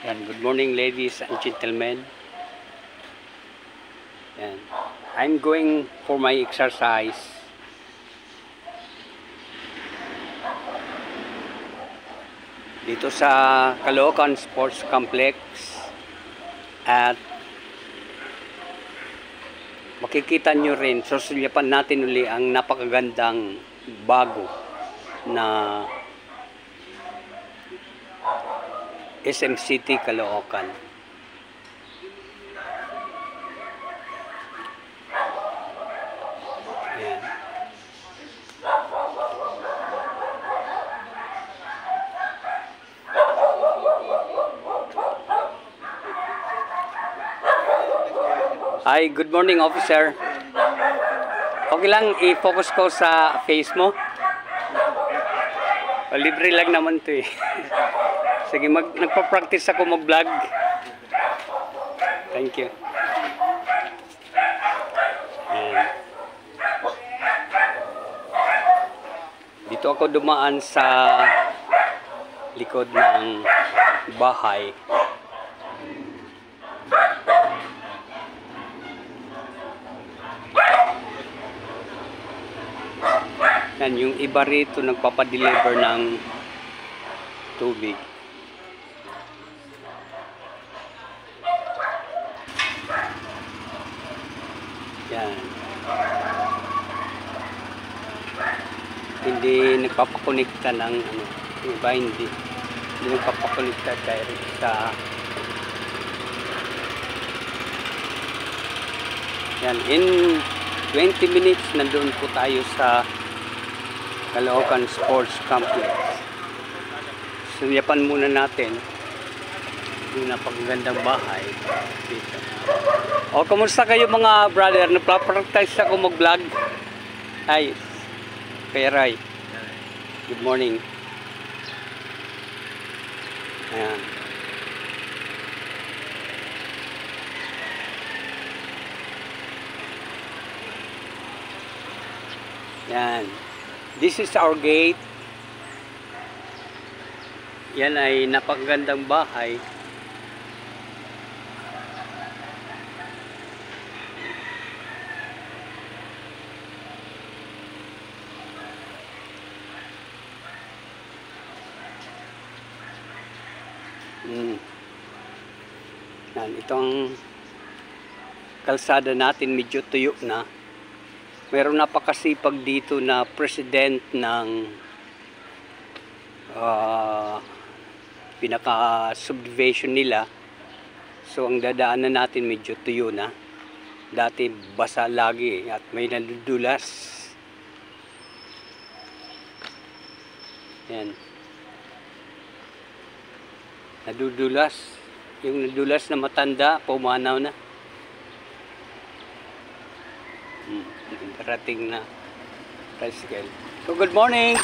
Yan, good morning ladies and gentlemen. Yan. I'm going for my exercise. Dito sa Caloocan Sports Complex. At makikita nyo rin, susulyapan natin uli ang napakagandang bago na SM City Caloocan. Ayan. Hi, good morning officer. Okay lang i-focus ko sa face mo? O, libre lang naman to eh. Sige, nagpa-practice ako mag-vlog. Thank you. Ayan. Dito ako dumaan sa likod ng bahay. Yan, yung iba rito nagpapadeliver ng tubig. Yan. Hindi nagpapakonekta ng ano, yung iba hindi nagpapakonekta direct sa yan. In 20 minutes nandoon po tayo sa Caloocan Sports Complex. Sunyapan muna natin yung napakagandang bahay dito. O, kumusta kayo mga brother? Nagpa-practice ako mag-vlog. Hi, Kuya Ray. Good morning. Ayan. Yan. This is our gate. Yan ay napakagandang bahay. Yan, itong kalsada natin medyo tuyo na. Mayroong napakasipag dito na president ng pinaka-subdivision nila. So ang dadaanan natin medyo tuyo na. Dati basa lagi at may nadudulas. Yan. Nadudulas. Yung nadulas na matanda, pumanaw na. Darating na tricycle. So good morning.